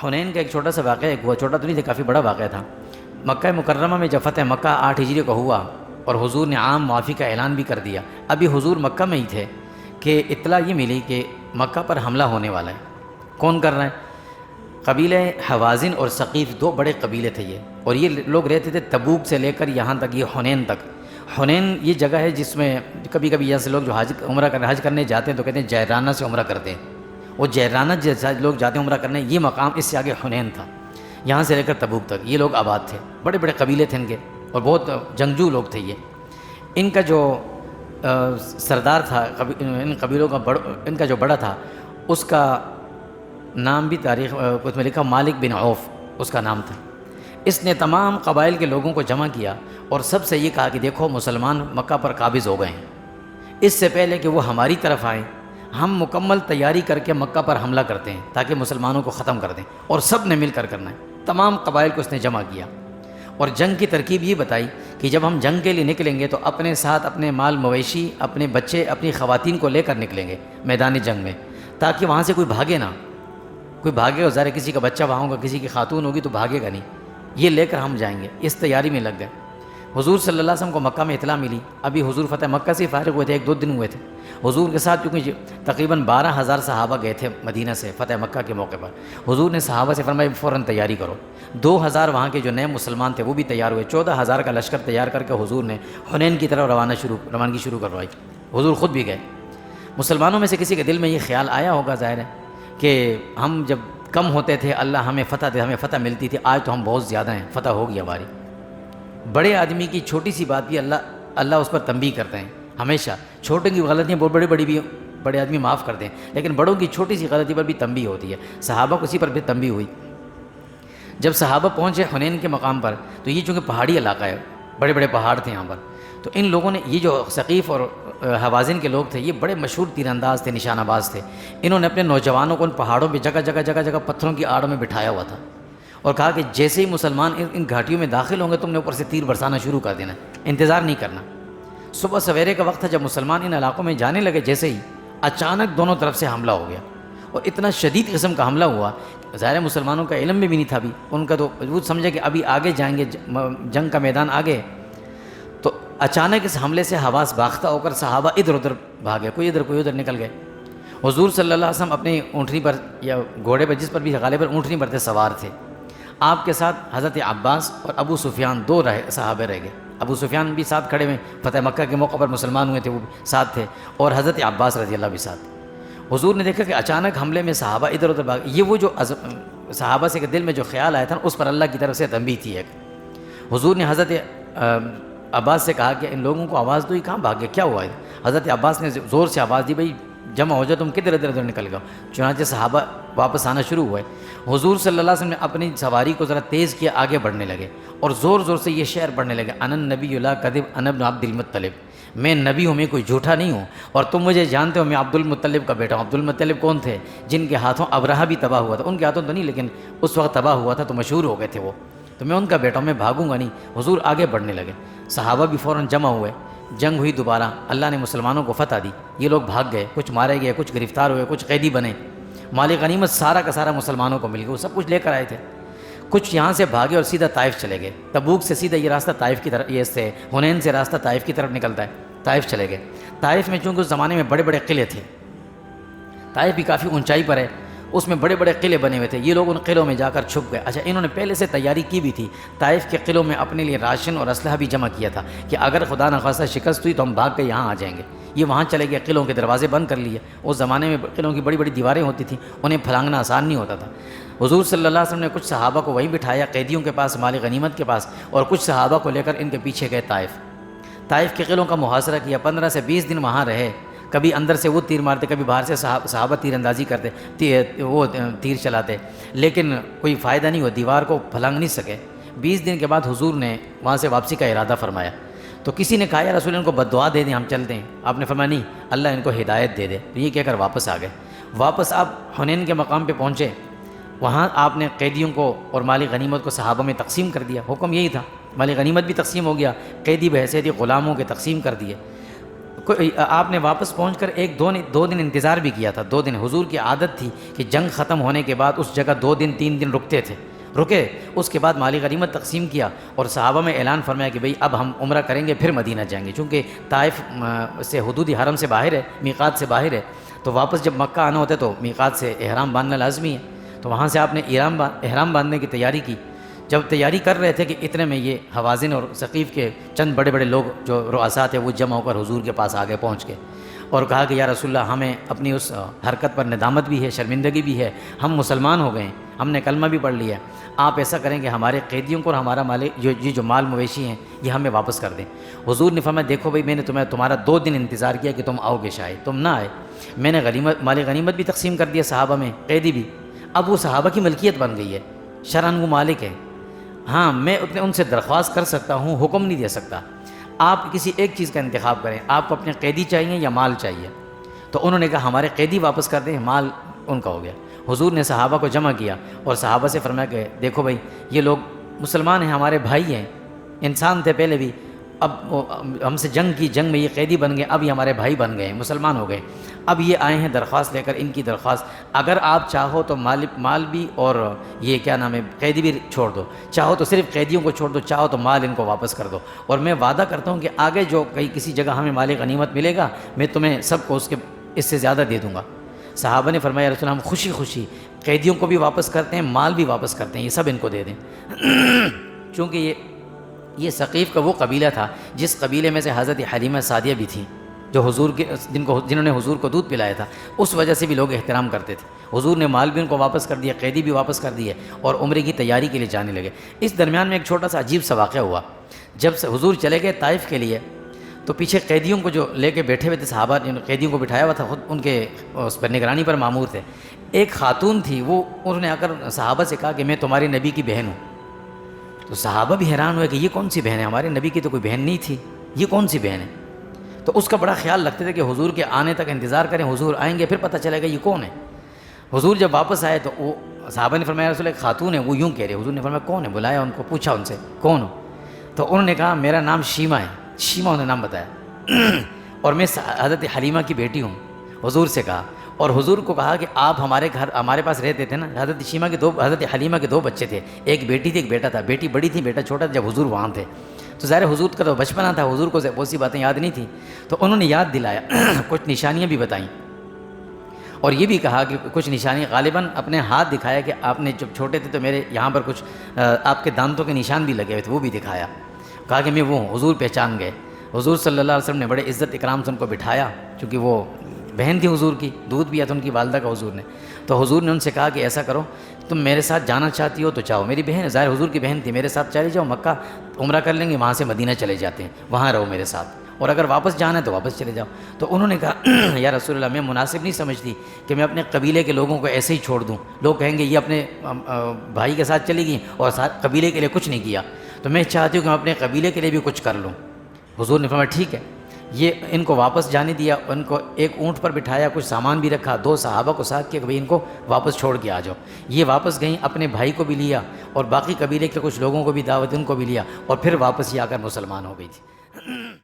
حنین کا ایک چھوٹا سا واقعہ ایک ہوا، چھوٹا تو نہیں تھا، کافی بڑا واقعہ تھا۔ مکہ مکرمہ میں جب فتح مکہ 8 ہجری کو ہوا اور حضور نے عام معافی کا اعلان بھی کر دیا، ابھی حضور مکہ میں ہی تھے کہ اطلاع یہ ملی کہ مکہ پر حملہ ہونے والا ہے۔ کون کر رہا ہے؟ قبیلے حوازن اور ثقیف، 2 بڑے قبیلے تھے یہ، اور یہ لوگ رہتے تھے تبوک سے لے کر یہاں تک، یہ حنین تک۔ حنین یہ جگہ ہے جس میں کبھی کبھی یہاں سے لوگ جو حج کرنے جاتے ہیں تو کہتے ہیں جیرانہ سے عمرہ کرتے ہیں، وہ جیرانہ جیسا لوگ جاتے ہیں عمرہ کرنے، یہ مقام اس سے آگے حنین تھا، یہاں سے لے کر تبوک تک یہ لوگ آباد تھے، بڑے بڑے قبیلے تھے ان کے، اور بہت جنگجو لوگ تھے یہ۔ ان کا جو سردار تھا، ان قبیلوں کا ان کا جو بڑا تھا، اس کا نام بھی تاریخ اس میں لکھا مالک بن عوف اس کا نام تھا۔ اس نے تمام قبائل کے لوگوں کو جمع کیا اور سب سے یہ کہا کہ دیکھو مسلمان مکہ پر قابض ہو گئے ہیں، اس سے پہلے کہ وہ ہماری طرف آئیں ہم مکمل تیاری کر کے مکہ پر حملہ کرتے ہیں تاکہ مسلمانوں کو ختم کر دیں، اور سب نے مل کر کرنا ہے۔ تمام قبائل کو اس نے جمع کیا اور جنگ کی ترکیب یہ بتائی کہ جب ہم جنگ کے لیے نکلیں گے تو اپنے ساتھ اپنے مال مویشی، اپنے بچے، اپنی خواتین کو لے کر نکلیں گے میدان جنگ میں، تاکہ وہاں سے کوئی بھاگے نہ، کوئی بھاگے اور ظاہر کسی کا بچہ وہاں ہوگا، کسی کی خاتون ہوگی تو بھاگے گا نہیں، یہ لے کر ہم جائیں گے۔ اس تیاری میں لگ گئے۔ حضور صلی اللہ علیہ وسلم کو مکہ میں اطلاع ملی، ابھی حضور فتح مکہ سے فارغ ہوئے تھے، 1-2 دن ہوئے تھے حضور کے ساتھ، کیونکہ تقریباً 12,000 صحابہ گئے تھے مدینہ سے فتح مکہ کے موقع پر۔ حضور نے صحابہ سے فرمایا فوراً تیاری کرو۔ 2,000 وہاں کے جو نئے مسلمان تھے وہ بھی تیار ہوئے، 14,000 کا لشکر تیار کر کے حضور نے حنین کی طرف روانگی شروع کروائی۔ حضور خود بھی گئے۔ مسلمانوں میں سے کسی کے دل میں یہ خیال آیا ہوگا ظاہر ہے کہ ہم جب کم ہوتے تھے اللہ ہمیں فتح دے، ہمیں فتح ملتی تھی، آج تو ہم بہت زیادہ ہیں، فتح ہوگی ہماری۔ بڑے آدمی کی چھوٹی سی بات بھی اللہ اس پر تنبیہ کرتے ہیں، ہمیشہ چھوٹوں کی غلطیاں بہت بڑی بھی بڑے آدمی معاف کرتے ہیں، لیکن بڑوں کی چھوٹی سی غلطی پر بھی تنبیہ ہوتی ہے۔ صحابہ کو اسی پر بھی تنبیہ ہوئی۔ جب صحابہ پہنچے حنین کے مقام پر تو یہ چونکہ پہاڑی علاقہ ہے، بڑے بڑے پہاڑ تھے یہاں پر، تو ان لوگوں نے، یہ جو ثقیف اور حوازن کے لوگ تھے یہ بڑے مشہور تیر انداز تھے، نشانہ باز تھے، انہوں نے اپنے نوجوانوں کو ان پہاڑوں پہ جگہ پتھروں کی آڑ میں بٹھایا ہوا تھا اور کہا کہ جیسے ہی مسلمان ان گھاٹیوں میں داخل ہوں گے تم نے اوپر سے تیر برسانا شروع کر دینا، انتظار نہیں کرنا۔ صبح سویرے کا وقت تھا، جب مسلمان ان علاقوں میں جانے لگے جیسے ہی اچانک دونوں طرف سے حملہ ہو گیا، اور اتنا شدید قسم کا حملہ ہوا، ظاہر مسلمانوں کا علم بھی نہیں تھا، بھی ان کا تو وجود سمجھے کہ ابھی آگے جائیں گے، جنگ کا میدان آگے، تو اچانک اس حملے سے حواس باختہ ہو کر صحابہ ادھر ادھر بھاگے، کوئی ادھر نکل گئے۔ حضور صلی اللہ علیہ وسلم اپنی اونٹنی پر یا گھوڑے پر، جس پر بھی غالباً اونٹنی پر تھے، سوار تھے۔ آپ کے ساتھ حضرت عباس اور ابو سفیان 2 صحابہ رہ گئے۔ ابو سفیان بھی ساتھ کھڑے ہوئے، فتح مکہ کے موقع پر مسلمان ہوئے تھے، وہ ساتھ تھے، اور حضرت عباس رضی اللہ بھی ساتھ۔ حضور نے دیکھا کہ اچانک حملے میں صحابہ ادھر ادھر بھاگ، یہ وہ جو صحابہ سے کے دل میں جو خیال آیا تھا اس پر اللہ کی طرف سے تنبیہ تھی ایک۔ حضور نے حضرت عباس سے کہا کہ ان لوگوں کو آواز دو، یہ کہاں بھاگے، کیا ہوا ہے؟ حضرت عباس نے زور سے آواز دی، بھائی جمع ہو جاؤ، تم کدھر ادھر نکل گئے۔ چنانچہ صحابہ واپس آنا شروع ہوئے۔ حضور صلی اللہ علیہ وسلم نے اپنی سواری کو ذرا تیز کیا، آگے بڑھنے لگے اور زور زور سے یہ شعر پڑھنے لگے، انا النبی لا کذب انا ابن عبد المطلب، میں نبی ہوں، میں کوئی جھوٹا نہیں ہوں، اور تم مجھے جانتے ہو میں عبد المطلب کا بیٹا ہوں۔ عبد المطلب کون تھے؟ جن کے ہاتھوں ابرہہ بھی تباہ ہوا تھا، ان کے ہاتھوں تو نہیں لیکن اس وقت تباہ ہوا تھا تو مشہور ہو گئے تھے وہ، تو میں ان کا بیٹا ہوں، میں بھاگوں گا نہیں۔ حضور آگے بڑھنے لگے، صحابہ بھی فوراً جمع ہوئے، جنگ ہوئی دوبارہ، اللہ نے مسلمانوں کو فتح دی، یہ لوگ بھاگ گئے، کچھ مارے گئے، کچھ گرفتار ہوئے، کچھ قیدی بنے، مال غنیمت سارا کا سارا مسلمانوں کو مل گیا، وہ سب کچھ لے کر آئے تھے۔ کچھ یہاں سے بھاگے اور سیدھا طائف چلے گئے، تبوک سے سیدھا یہ راستہ طائف کی طرف، یہ سے حنین سے راستہ طائف کی طرف نکلتا ہے، طائف چلے گئے۔ طائف میں چونکہ اس زمانے میں بڑے بڑے قلعے تھے، طائف بھی کافی اونچائی پر ہے، اس میں بڑے بڑے قلعے بنے ہوئے تھے، یہ لوگ ان قلعوں میں جا کر چھپ گئے۔ اچھا، انہوں نے پہلے سے تیاری کی بھی تھی، طائف کے قلعوں میں اپنے لیے راشن اور اسلحہ بھی جمع کیا تھا کہ اگر خدا نخواستہ شکست ہوئی تو ہم بھاگ کے یہاں آ جائیں گے۔ یہ وہاں چلے گئے، قلعوں کے دروازے بند کر لیے، اس زمانے میں قلعوں کی بڑی بڑی دیواریں ہوتی تھیں، انہیں پھلانگنا آسان نہیں ہوتا تھا۔ حضور صلی اللہ علیہ وسلم نے کچھ صحابہ کو وہیں بٹھایا، قیدیوں کے پاس، مال غنیمت کے پاس، اور کچھ صحابہ کو لے کر ان کے پیچھے گئے طائف کے قلعوں کا محاصرہ کیا، 15 سے 20 دن وہاں رہے، کبھی اندر سے وہ تیر مارتے، کبھی باہر سے صحابہ تیر اندازی کرتے، وہ تیر چلاتے، لیکن کوئی فائدہ نہیں ہوا، دیوار کو پھلانگ نہیں سکے۔ 20 دن کے بعد حضور نے وہاں سے واپسی کا ارادہ فرمایا، تو کسی نے کہا یا رسول ان کو بد دعا دے دیں، ہم چلتے ہیں۔ آپ نے فرمایا نہیں، اللہ ان کو ہدایت دے دے، تو یہ کہہ کر واپس آ گئے۔ واپس آپ حنین کے مقام پہ پہنچے، وہاں آپ نے قیدیوں کو اور مالی غنیمت کو صحابہ میں تقسیم کر دیا، حکم یہی تھا، مالی غنیمت بھی تقسیم ہو گیا، قیدی بحیثیت غلاموں کے تقسیم کر دیے۔ آپ نے واپس پہنچ کر دو دن انتظار بھی کیا تھا، 2 دن۔ حضور کی عادت تھی کہ جنگ ختم ہونے کے بعد اس جگہ 2 دن 3 دن رکتے تھے، رکے، اس کے بعد مال غنیمت تقسیم کیا اور صحابہ میں اعلان فرمایا کہ بھئی اب ہم عمرہ کریں گے پھر مدینہ جائیں گے، چونکہ طائف سے حدود حرم سے باہر ہے، میقات سے باہر ہے، تو واپس جب مکہ آنا ہوتا ہے تو میقات سے احرام باندھنا لازمی ہے۔ تو وہاں سے آپ نے احرام باندھنے کی تیاری کی۔ جب تیاری کر رہے تھے کہ اتنے میں یہ حوازن اور ثقیف کے چند بڑے بڑے لوگ جو رؤساء تھے وہ جمع ہو کر حضور کے پاس آگے پہنچ گئے اور کہا کہ یا رسول اللہ، ہمیں اپنی اس حرکت پر ندامت بھی ہے، شرمندگی بھی ہے، ہم مسلمان ہو گئے ہیں، ہم نے کلمہ بھی پڑھ لیا ہے، آپ ایسا کریں کہ ہمارے قیدیوں کو اور ہمارا مال جو مال مویشی ہیں یہ ہمیں واپس کر دیں۔ حضور نے فرمایا دیکھو بھئی، میں نے تمہارا 2 دن انتظار کیا کہ تم آؤ گے، شاید تم نہ آئے، میں نے مال غنیمت بھی تقسیم کر دیا صحابہ میں، قیدی بھی، اب وہ صحابہ کی ملکیت بن گئی ہے، شرعاً وہ مالک ہے، ہاں میں ان سے درخواست کر سکتا ہوں، حکم نہیں دے سکتا، آپ کسی ایک چیز کا انتخاب کریں، آپ کو اپنے قیدی چاہیے یا مال چاہیے؟ تو انہوں نے کہا ہمارے قیدی واپس کر دیں، مال ان کا ہو گیا۔ حضور نے صحابہ کو جمع کیا اور صحابہ سے فرمایا کہ دیکھو بھائی، یہ لوگ مسلمان ہیں، ہمارے بھائی ہیں، انسان تھے پہلے بھی، اب ہم سے جنگ میں یہ قیدی بن گئے، اب یہ ہمارے بھائی بن گئے ہیں، مسلمان ہو گئے، اب یہ آئے ہیں درخواست لے کر، ان کی درخواست اگر آپ چاہو تو مال بھی اور یہ کیا نام ہے قیدی بھی چھوڑ دو، چاہو تو صرف قیدیوں کو چھوڑ دو، چاہو تو مال ان کو واپس کر دو، اور میں وعدہ کرتا ہوں کہ آگے جو کسی جگہ ہمیں مال غنیمت ملے گا میں تمہیں سب کو اس سے زیادہ دے دوں گا۔ صحابہ نے فرمایا رسول اللہ، ہم خوشی خوشی قیدیوں کو بھی واپس کرتے ہیں، مال بھی واپس کرتے ہیں، یہ سب ان کو دے دیں۔ چونکہ یہ ثقیف کا وہ قبیلہ تھا جس قبیلے میں سے حضرت حلیمہ سعدیہ بھی تھیں، جو حضور کے جنہوں نے حضور کو دودھ پلایا تھا، اس وجہ سے بھی لوگ احترام کرتے تھے۔ حضور نے مال بھی ان کو واپس کر دیا، قیدی بھی واپس کر دیے اور عمرے کی تیاری کے لیے جانے لگے۔ اس درمیان میں ایک چھوٹا سا عجیب سا واقعہ ہوا، جب حضور چلے گئے طائف کے لیے تو پیچھے قیدیوں کو جو لے کے بیٹھے ہوئے تھے صحابہ، قیدیوں کو بٹھایا ہوا تھا، خود ان کے اس پر نگرانی پر مامور تھے، ایک خاتون تھی، انہوں نے آ کر صحابہ سے کہا کہ میں تمہاری نبی کی بہن ہوں۔ تو صحابہ بھی حیران ہوئے کہ یہ کون سی بہن ہے، ہمارے نبی کی تو کوئی بہن نہیں تھی، یہ کون سی بہن ہے؟ تو اس کا بڑا خیال رکھتے تھے کہ حضور کے آنے تک انتظار کریں، حضور آئیں گے پھر پتہ چلے گا یہ کون ہے۔ حضور جب واپس آئے تو وہ صحابہ نے فرمایا رسول اللہ، ایک خاتون ہے، وہ یوں کہہ رہے، حضور نے فرمایا کون ہے؟ بلایا ان کو، پوچھا ان سے کون ہو؟ تو انہوں نے کہا میرا نام شیمہ ہے، شیمہ انہوں نے نام بتایا، اور میں حضرت حلیمہ کی بیٹی ہوں۔ حضور سے کہا، اور حضور کو کہا کہ آپ ہمارے پاس رہتے تھے نا۔ حضرت حلیمہ کے 2 بچے تھے، ایک بیٹی تھی ایک بیٹا تھا، بیٹی بڑی تھی بیٹا چھوٹا تھا جب حضور وہاں تھے، تو ظاہر حضور کا تو بچپنا تھا، حضور کو بہت سی باتیں یاد نہیں تھیں، تو انہوں نے یاد دلایا، کچھ نشانیاں بھی بتائیں، اور یہ بھی کہا کہ کچھ نشانیاں غالباً اپنے ہاتھ دکھایا کہ آپ نے جب چھوٹے تھے تو میرے یہاں پر کچھ آپ کے دانتوں کے نشان بھی لگے ہوئے تھے، وہ بھی دکھایا، کہا کہ میں وہ ہوں۔ حضور پہچان گئے، حضور صلی اللہ علیہ وسلم نے بڑے عزت اکرام سے ان کو بٹھایا، چونکہ وہ بہن تھی حضور کی، دودھ پیا تھا ان کی والدہ کا حضور نے، تو حضور نے ان سے کہا کہ ایسا کرو، تم میرے ساتھ جانا چاہتی ہو تو چاہو، میری بہن ہے، ظاہر حضور کی بہن تھی، میرے ساتھ چلے جاؤ، مکہ عمرہ کر لیں گے، وہاں سے مدینہ چلے جاتے ہیں، وہاں رہو میرے ساتھ، اور اگر واپس جانا ہے تو واپس چلے جاؤ۔ تو انہوں نے کہا یا رسول اللہ، میں مناسب نہیں سمجھتی کہ میں اپنے قبیلے کے لوگوں کو ایسے ہی چھوڑ دوں، لوگ کہیں گے یہ اپنے بھائی کے ساتھ چلی گئی اور ساتھ قبیلے کے لیے کچھ نہیں کیا، تو میں چاہتی ہوں کہ میں اپنے قبیلے کے لیے بھی کچھ کر لوں۔ حضور نے فرمایا ٹھیک ہے، یہ ان کو واپس جانے دیا، ان کو ایک اونٹ پر بٹھایا، کچھ سامان بھی رکھا، 2 صحابہ کو ساتھ کیا کہ بھئی ان کو واپس چھوڑ کے آ جاؤ۔ یہ واپس گئیں، اپنے بھائی کو بھی لیا اور باقی قبیلے کے کچھ لوگوں کو بھی دعوت ان کو بھی لیا، اور پھر واپس یہ آ کر مسلمان ہو گئی تھی۔